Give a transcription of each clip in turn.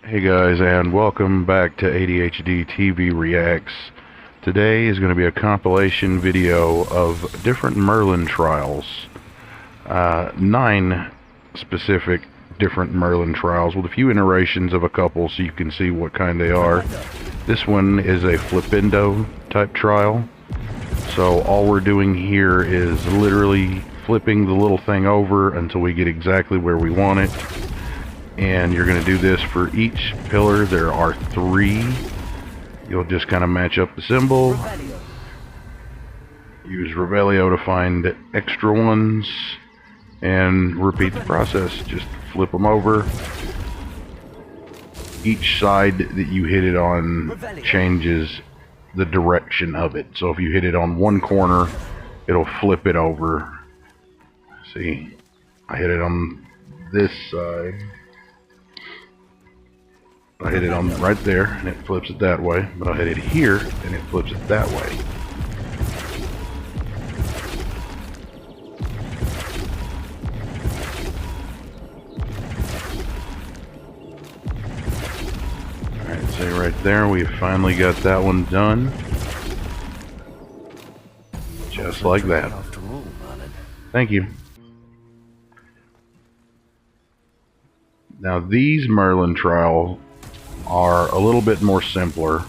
Hey guys, and welcome back to ADHD TV Reacts. Today is going to be a compilation video of different Merlin trials. 9 specific different Merlin trials with a few iterations of a couple so you can see what kind they are. This one is a flippendo type trial. So all we're doing here is literally flipping the little thing over until we get exactly where we want it. And you're going to do this for each pillar. There are 3. You'll just kind of match up the symbol. Use Revelio to find extra ones. And repeat the process. Just flip them over. Each side that you hit it on changes the direction of it. So if you hit it on one corner, it'll flip it over. See, I hit it on this side. I hit it on right there and it flips it that way, but I hit it here and it flips it that way. Alright, so right there we finally got that one done. Just like that. Thank you. Now these Merlin trials are a little bit more simpler.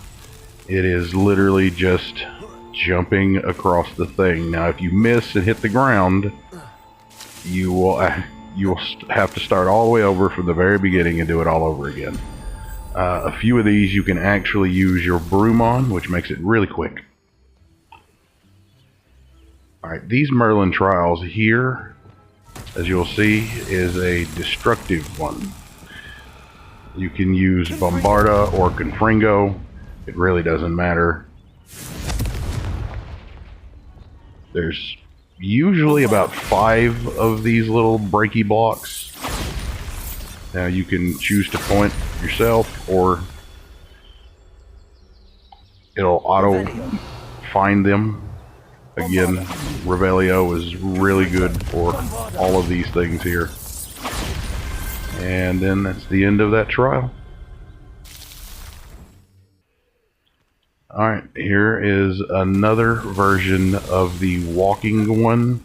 It is literally just jumping across the thing. Now if you miss and hit the ground, you will have to start all the way over from the very beginning and do it all over again. A few of these you can actually use your broom on, which makes it really quick. Alright, these Merlin trials here, as you'll see, is a destructive one. You can use Bombarda or Confringo. It really doesn't matter. There's usually about 5 of these little breaky blocks. Now you can choose to point yourself, or it'll auto find them. Again, Revelio is really good for all of these things here. And then that's the end of that trial. Alright, here is another version of the walking one.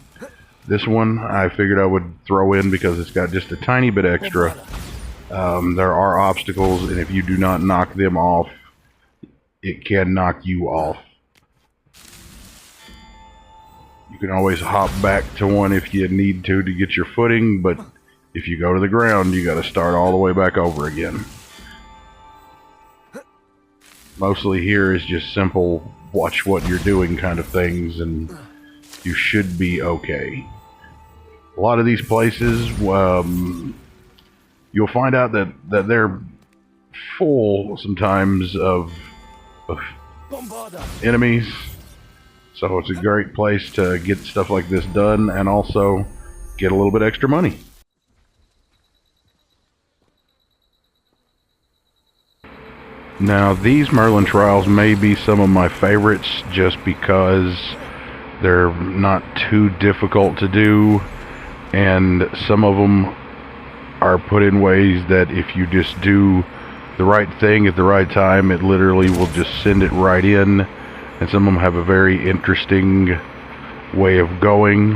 This one I figured I would throw in because it's got just a tiny bit extra. There are obstacles, and if you do not knock them off, it can knock you off. You can always hop back to one if you need to get your footing, but if you go to the ground, you got to start all the way back over again. Mostly here is just simple watch what you're doing kind of things, and you should be okay. A lot of these places, you'll find out that they're full sometimes of enemies. So it's a great place to get stuff like this done and also get a little bit extra money. Now these Merlin trials may be some of my favorites just because they're not too difficult to do, and some of them are put in ways that if you just do the right thing at the right time, it literally will just send it right in. And some of them have a very interesting way of going.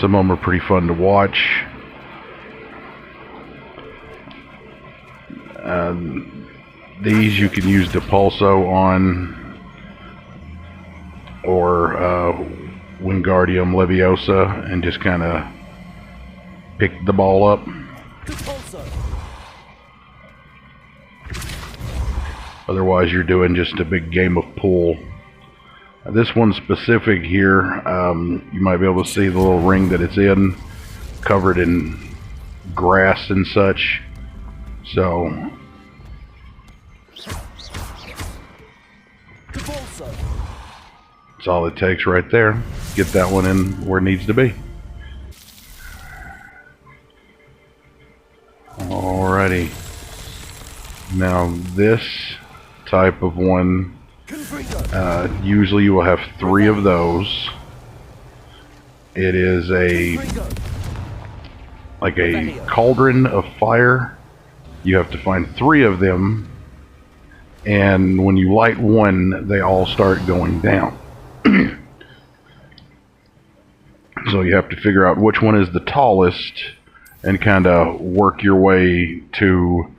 Some of them are pretty fun to watch. These you can use Depulso on, or Wingardium Leviosa, and just kind of pick the ball up. Otherwise you're doing just a big game of pool. This one specific here, you might be able to see the little ring that it's in, covered in grass and such. So that's all it takes right there. Get that one in where it needs to be. Alrighty. Now this type of one, usually you will have 3 of those. It is like a cauldron of fire You have to find 3 of them, and when you light one, they all start going down. So you have to figure out which one is the tallest and kind of work your way to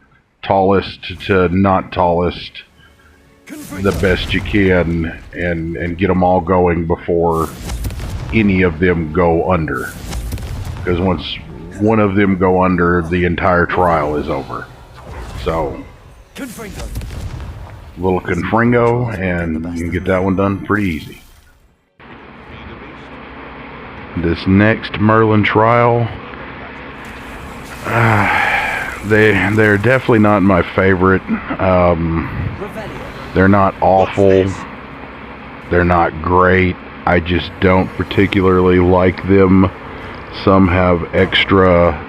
tallest to not tallest the best you can, and get them all going before any of them go under. Because once one of them go under, the entire trial is over. So, little confringo, and you can get that one done pretty easy. This next Merlin trial, they're definitely not my favorite. They're not awful. They're not great. I just don't particularly like them. Some have extra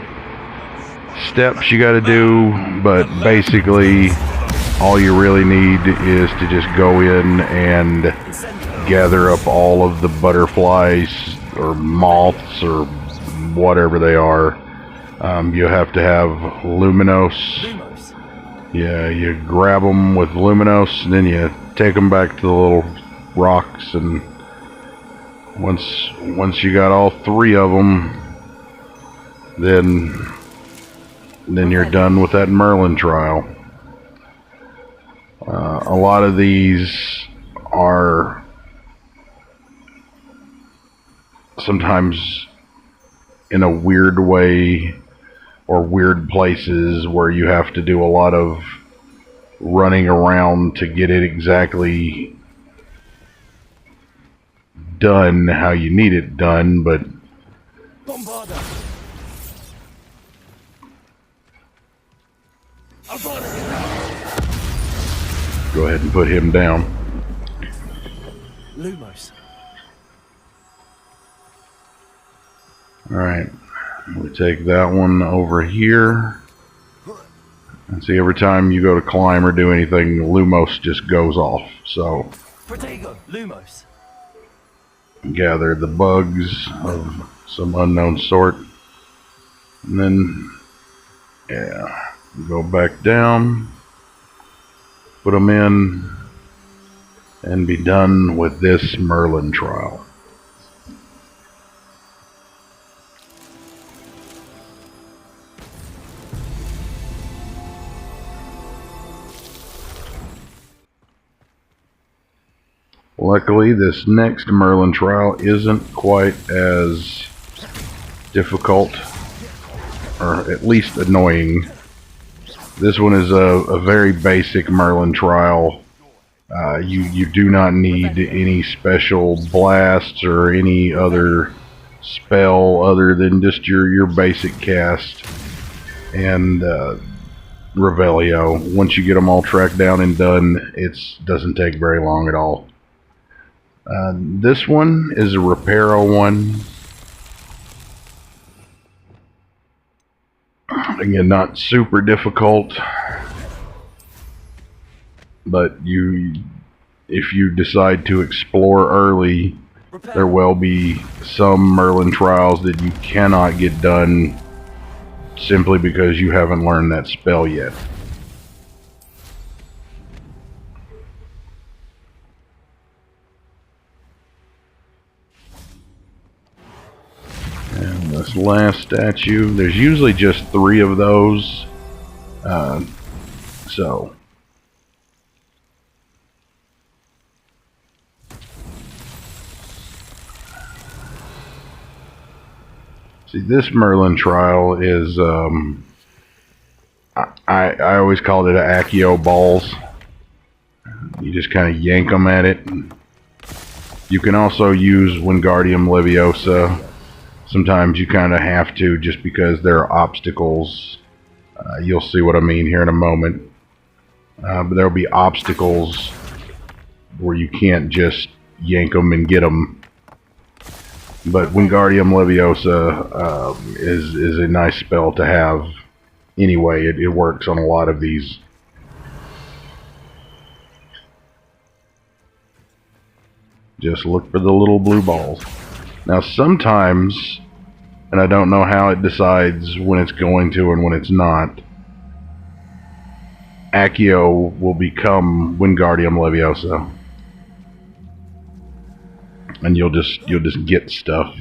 steps you gotta do, but basically all you really need is to just go in and gather up all of the butterflies or moths or whatever they are. You have to have Luminos. Yeah, you grab them with Luminos, and then you take them back to the little rocks, and once you got all 3 of them, then you're done with that Merlin trial. A lot of these are sometimes in a weird way or weird places where you have to do a lot of running around to get it exactly done how you need it done, but go ahead and put him down. Lumos. Alright, we take that one over here. And see, every time you go to climb or do anything, Lumos just goes off. So, Protego, Lumos. Gather the bugs of some unknown sort. And then, yeah, go back down, put them in, and be done with this Merlin trial. Luckily, this next Merlin trial isn't quite as difficult, or at least annoying. This one is a very basic Merlin trial. You do not need any special blasts or any other spell other than just your basic cast and Revelio. Once you get them all tracked down and done, it doesn't take very long at all. This one is a Reparo one. Again, not super difficult, but if you decide to explore early, there will be some Merlin trials that you cannot get done simply because you haven't learned that spell yet. And this last statue, there's usually just 3 of those. So see, this Merlin trial is I always called it a Accio balls. You just kind of yank them at it. You can also use Wingardium Leviosa. Sometimes you kind of have to, just because there are obstacles. You'll see what I mean here in a moment. But there'll be obstacles where you can't just yank them and get them. But Wingardium Leviosa is a nice spell to have. Anyway, it works on a lot of these. Just look for the little blue balls. Now sometimes, and I don't know how it decides when it's going to and when it's not, Accio will become Wingardium Leviosa, and you'll just get stuff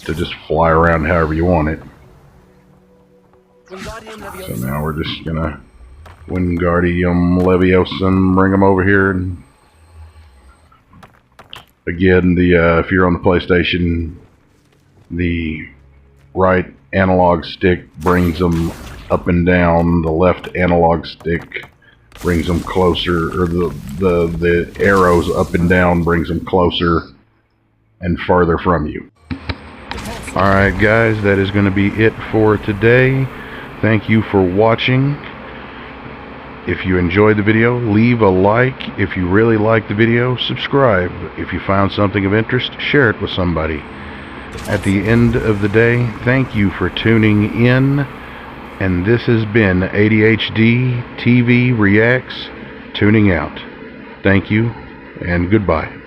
to just fly around however you want it. Wingardium So Leviosa. now we're just gonna Wingardium Leviosa and bring them over here. And again, if you're on the PlayStation, the right analog stick brings them up and down. The left analog stick brings them closer, or the arrows up and down brings them closer and farther from you. Alright guys, that is going to be it for today. Thank you for watching. If you enjoyed the video, leave a like. If you really liked the video, subscribe. If you found something of interest, share it with somebody. At the end of the day, thank you for tuning in. And this has been ADHD TV Reacts, tuning out. Thank you, and goodbye.